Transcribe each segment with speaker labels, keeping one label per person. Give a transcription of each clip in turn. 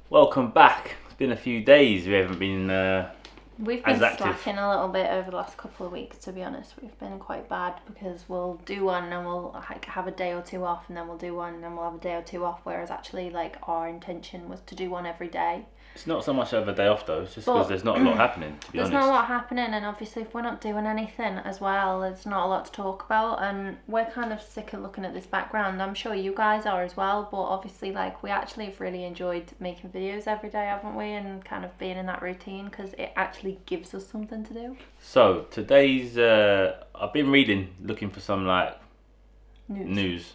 Speaker 1: Welcome back. It's been a few days. We haven't been
Speaker 2: We've
Speaker 1: as
Speaker 2: been
Speaker 1: active.
Speaker 2: slacking a little bit over the last couple of weeks, to be honest. We've been quite bad because we'll do one and we'll have a day or two off, and then we'll do one and then we'll have a day or two off. Whereas actually, like, our intention was to do one every day.
Speaker 1: It's not so much of a day off though. It's just
Speaker 2: But
Speaker 1: because there's not a lot happening. To be
Speaker 2: There's
Speaker 1: honest,
Speaker 2: not a lot happening, and obviously, if we're not doing anything as well, there's not a lot to talk about. And we're kind of sick of looking at this background. I'm sure you guys are as well. But obviously, like, we actually have really enjoyed making videos every day, haven't we? And kind of being in that routine because it actually gives us something to do.
Speaker 1: So today's I've been reading, looking for some like news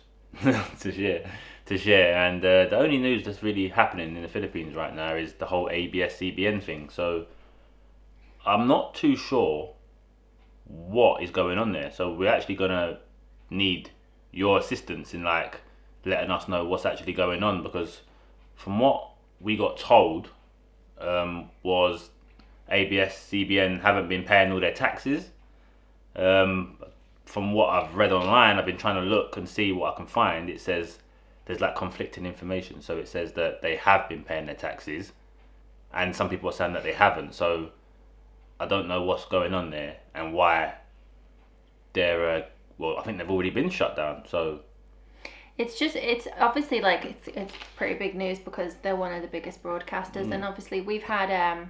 Speaker 1: to share, and the only news that's really happening in the Philippines right now is the whole ABS-CBN thing. So I'm not too sure what is going on there. So we're actually gonna need your assistance in like letting us know what's actually going on, because from what we got told was ABS-CBN haven't been paying all their taxes. From what I've read online, I've been trying to look and see what I can find. It says there's like conflicting information. So it says that they have been paying their taxes, and some people are saying that they haven't. So I don't know what's going on there and why they're. Well, I think they've already been shut down. So
Speaker 2: It's obviously like it's pretty big news because they're one of the biggest broadcasters, and obviously we've had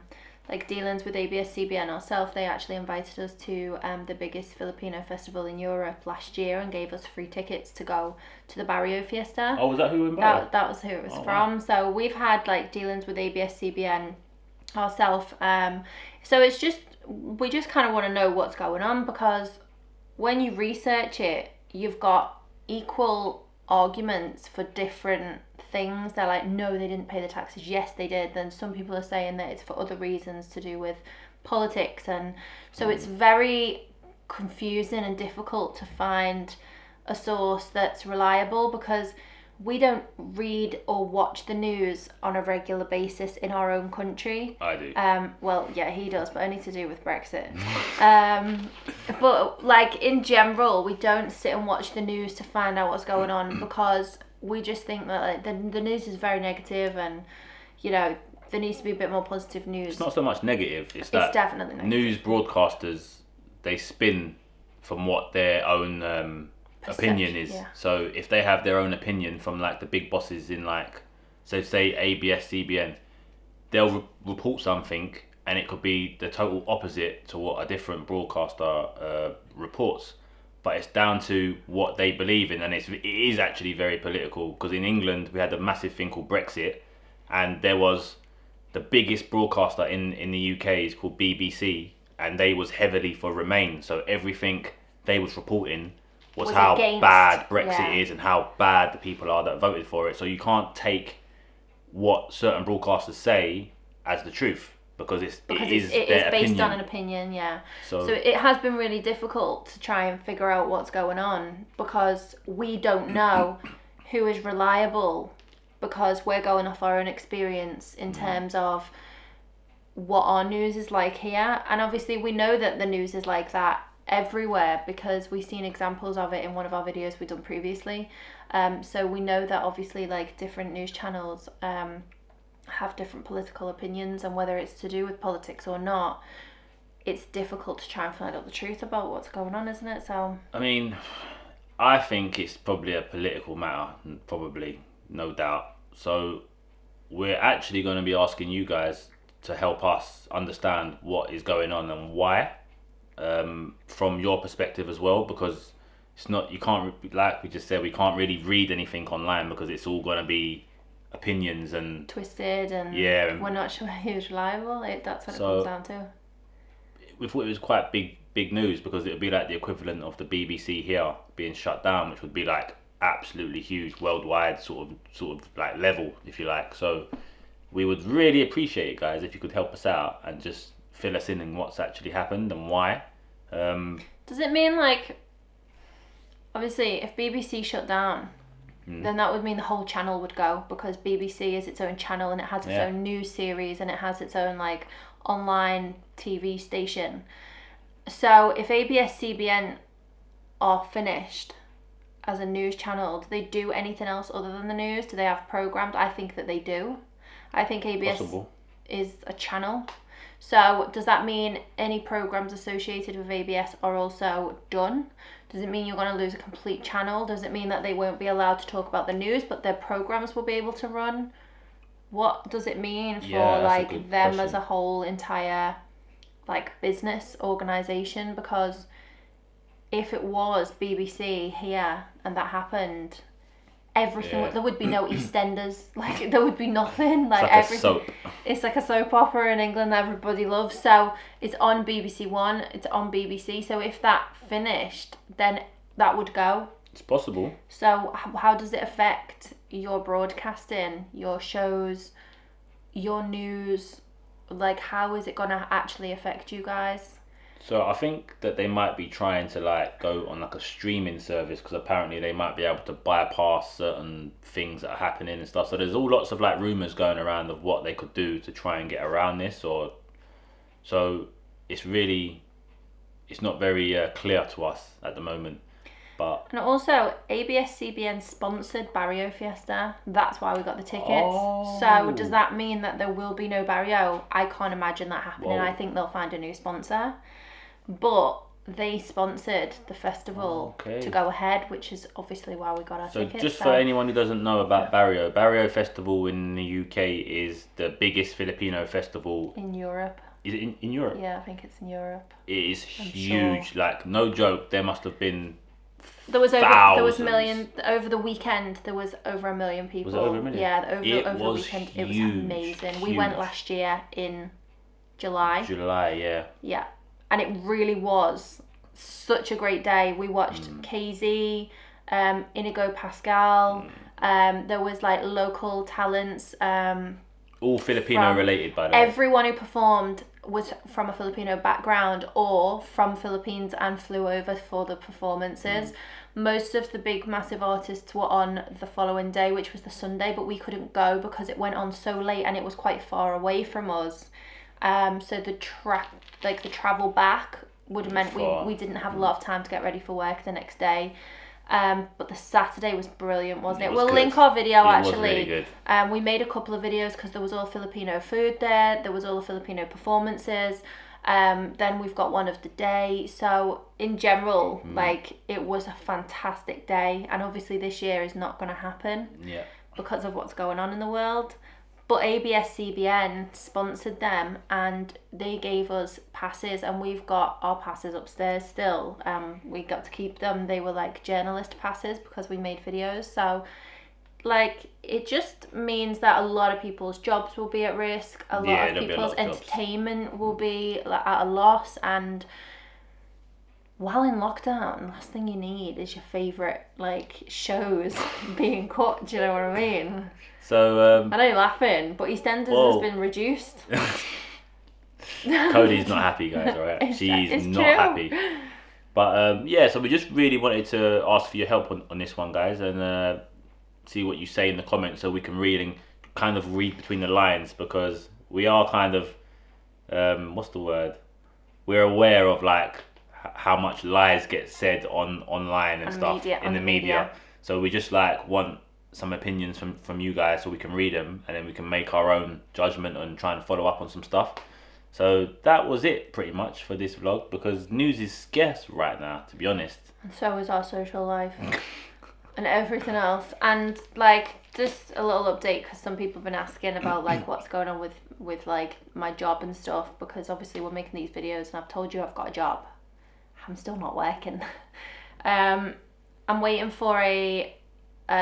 Speaker 2: like dealings with ABS-CBN ourselves. They actually invited us to the biggest Filipino festival in Europe last year and gave us free tickets to go to the Barrio Fiesta.
Speaker 1: oh, was that who invited?
Speaker 2: That was who it was
Speaker 1: Oh,
Speaker 2: from.
Speaker 1: wow.
Speaker 2: So we've had like dealings with ABS-CBN ourselves. So it's just we just kind of want to know what's going on, because when you research it, you've got equal arguments for different things. They're like, no, they didn't pay the taxes. Yes, they did. Then some people are saying that it's for other reasons to do with politics, and so it's very confusing and difficult to find a source that's reliable, because we don't read or watch the news on a regular basis in our own country.
Speaker 1: I do.
Speaker 2: Well, yeah, he does, but only to do with Brexit. But like in general, we don't sit and watch the news to find out what's going on, because we just think that like, the news is very negative, and there needs to be a bit more positive news.
Speaker 1: It's not so much negative. It's that
Speaker 2: definitely negative.
Speaker 1: news broadcasters, they spin from what their own opinion is.
Speaker 2: Yeah.
Speaker 1: So if they have their own opinion from like the big bosses in like, so say ABS-CBN, they'll report something and it could be the total opposite to what a different broadcaster reports. But it's down to what they believe in, and it is actually very political. Because in England we had a massive thing called Brexit, and there was the biggest broadcaster in the UK is called BBC, and they was heavily for Remain. So everything they was reporting was how bad Brexit is and how bad the people are that voted for it. So you can't take what certain broadcasters say as the truth, because it is their
Speaker 2: based
Speaker 1: opinion.
Speaker 2: on an opinion, yeah.
Speaker 1: So
Speaker 2: it has been really difficult to try and figure out what's going on, because we don't know who is reliable, because we're going off our own experience in terms of what our news is like here. And obviously we know that the news is like that everywhere, because we've seen examples of it in one of our videos we've done previously. So we know that obviously like different news channels have different political opinions, and whether it's to do with politics or not, it's difficult to try and find out the truth about what's going on, isn't it? So
Speaker 1: I mean, I think it's probably a political matter, probably, no doubt. So we're actually going to be asking you guys to help us understand what is going on and why, from your perspective as well, because it's not, you can't, like we just said, we can't really read anything online because it's all going to be opinions and
Speaker 2: twisted, and we're not sure who's reliable. That's what it comes down to.
Speaker 1: We thought it was quite big news, because it would be like the equivalent of the BBC here being shut down, which would be like absolutely huge, worldwide sort of like level, if you like. So we would really appreciate it, guys, if you could help us out and just fill us in what's actually happened and why.
Speaker 2: Does it mean like, obviously if BBC shut down, then that would mean the whole channel would go, because BBC is its own channel and it has its own news series and it has its own like online TV station. So if ABS-CBN are finished as a news channel, do they do anything else other than the news? Do they have programs? I think that they do. I think ABS
Speaker 1: Possible.
Speaker 2: is a channel. So does that mean any programs associated with ABS are also done? Does it mean you're going to lose a complete channel? Does it mean that they won't be allowed to talk about the news, but their programs will be able to run? What does it mean for like them as a whole entire like business organization? Because if it was BBC here and that happened, everything there would be no EastEnders, like there would be nothing, like everything.
Speaker 1: Soap.
Speaker 2: It's like a soap opera in England that everybody loves. So it's on BBC One, it's on BBC. So if that finished, then that would go.
Speaker 1: It's possible.
Speaker 2: So how does it affect your broadcasting, your shows, your news? Like, how is it gonna actually affect you guys?
Speaker 1: So I think that they might be trying to like go on like a streaming service, because apparently they might be able to bypass certain things that are happening and stuff. So there's all lots of like rumors going around of what they could do to try and get around this, or so it's not very clear to us at the moment. But
Speaker 2: and also ABS-CBN sponsored Barrio Fiesta. That's why we got the tickets.
Speaker 1: Oh.
Speaker 2: So does that mean that there will be no Barrio? I can't imagine that happening.
Speaker 1: Whoa.
Speaker 2: I think they'll find a new sponsor. But they sponsored the festival to go ahead, which is obviously why we got our tickets.
Speaker 1: So just for anyone who doesn't know about Barrio Festival in the UK is the biggest Filipino festival
Speaker 2: in Europe.
Speaker 1: Is it in Europe?
Speaker 2: Yeah, I think it's in Europe.
Speaker 1: It is huge. Sure. Like, no joke, there must have been
Speaker 2: over the weekend. There was over 1 million people.
Speaker 1: Was it over 1 million?
Speaker 2: Yeah, over the weekend.
Speaker 1: Huge,
Speaker 2: it was amazing.
Speaker 1: Huge.
Speaker 2: We went last year in July.
Speaker 1: Yeah.
Speaker 2: Yeah, and it really was such a great day. We watched KZ, Inigo Pascal. There was like local talents.
Speaker 1: All Filipino related, by the way.
Speaker 2: Everyone who performed was from a Filipino background or from Philippines and flew over for the performances. Most of the big massive artists were on the following day, which was the Sunday, but we couldn't go because it went on so late and it was quite far away from us. So the travel back would have meant we didn't have a lot of time to get ready for work the next day. But the Saturday was brilliant, wasn't it? We'll link our video actually.
Speaker 1: Was really good.
Speaker 2: We made a couple of videos because there was all Filipino food there. There was all the Filipino performances. Then we've got one of the day. So in general, like, it was a fantastic day. And obviously this year is not going to happen because of what's going on in the world. But ABS-CBN sponsored them and they gave us passes, and we've got our passes upstairs still. We got to keep them. They were like journalist passes because we made videos. So like, it just means that a lot of people's jobs will be at risk. A lot of people's entertainment will be at a loss. And while in lockdown, last thing you need is your favourite like shows being cut. Do you know what I mean?
Speaker 1: So
Speaker 2: I know you're laughing, but EastEnders has been reduced.
Speaker 1: Cody's not happy, guys. All right, she's not happy. But so we just really wanted to ask for your help on this one, guys, and see what you say in the comments so we can read and kind of read between the lines, because we are kind of what's the word? We're aware of like how much lies get said online and stuff in the media. So we just like want some opinions from you guys so we can read them, and then we can make our own judgment and try and follow up on some stuff. So that was it pretty much for this vlog, because news is scarce right now, to be honest.
Speaker 2: And so is our social life and everything else. And like, just a little update, because some people have been asking about like what's going on with like my job and stuff, because obviously we're making these videos and I've told you I've got a job. I'm still not working. I'm waiting for a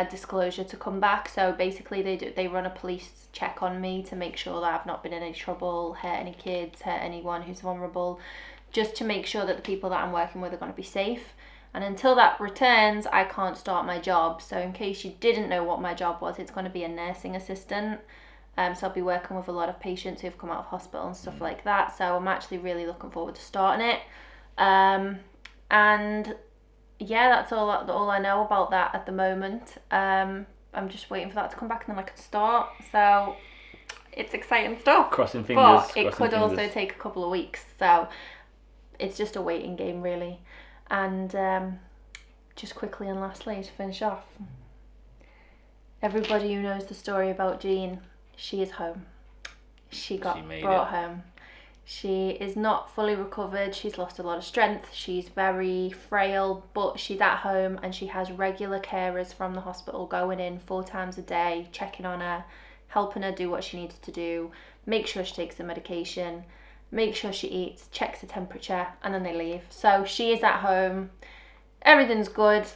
Speaker 2: disclosure to come back. So basically they run a police check on me to make sure that I've not been in any trouble, hurt any kids, hurt anyone who's vulnerable, just to make sure that the people that I'm working with are going to be safe. And until that returns, I can't start my job. So in case you didn't know what my job was, it's going to be a nursing assistant. So I'll be working with a lot of patients who've come out of hospital and stuff like that. So I'm actually really looking forward to starting it. And yeah, that's all I know about that at the moment. I'm just waiting for that to come back and then I can start. So it's exciting stuff.
Speaker 1: Crossing fingers.
Speaker 2: But it could also take a couple of weeks. So it's just a waiting game, really. And just quickly and lastly, to finish off, everybody who knows the story about Jean, she is home. She got
Speaker 1: made
Speaker 2: brought
Speaker 1: it.
Speaker 2: home. She is not fully recovered. She's lost a lot of strength. She's very frail, but she's at home and she has regular carers from the hospital going in 4 times a day, checking on her, helping her do what she needs to do, make sure she takes the medication, make sure she eats, checks the temperature, and then they leave. So she is at home. Everything's good.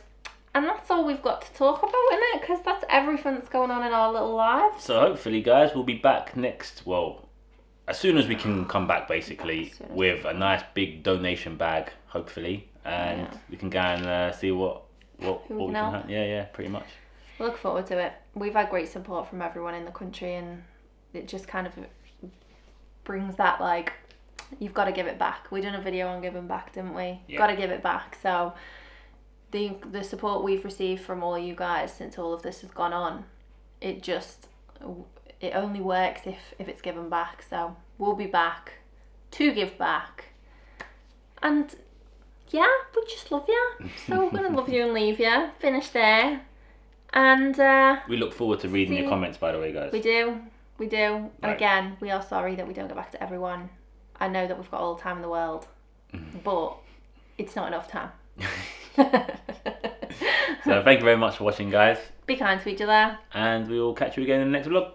Speaker 2: And that's all we've got to talk about, innit? Because that's everything that's going on in our little lives.
Speaker 1: So hopefully, guys, we'll be back next. Well, as soon as we can come back, basically, with a nice big donation bag, hopefully, and we can go and see what we can have. Yeah, pretty much.
Speaker 2: Look forward to it. We've had great support from everyone in the country, and it just kind of brings that, like, you've got to give it back. We done a video on giving back, didn't we?
Speaker 1: Yeah.
Speaker 2: Got to give it back. So the support we've received from all you guys since all of this has gone on, it only works if it's given back. So we'll be back to give back. And yeah, we just love you. So we're gonna love you and leave you. Finish there. And
Speaker 1: we look forward to reading your comments, by the way, guys.
Speaker 2: We do. And
Speaker 1: Right.
Speaker 2: again, we are sorry that we don't get back to everyone. I know that we've got all the time in the world, but it's not enough time.
Speaker 1: So thank you very much for watching, guys.
Speaker 2: Be kind to each other.
Speaker 1: And we will catch you again in the next vlog.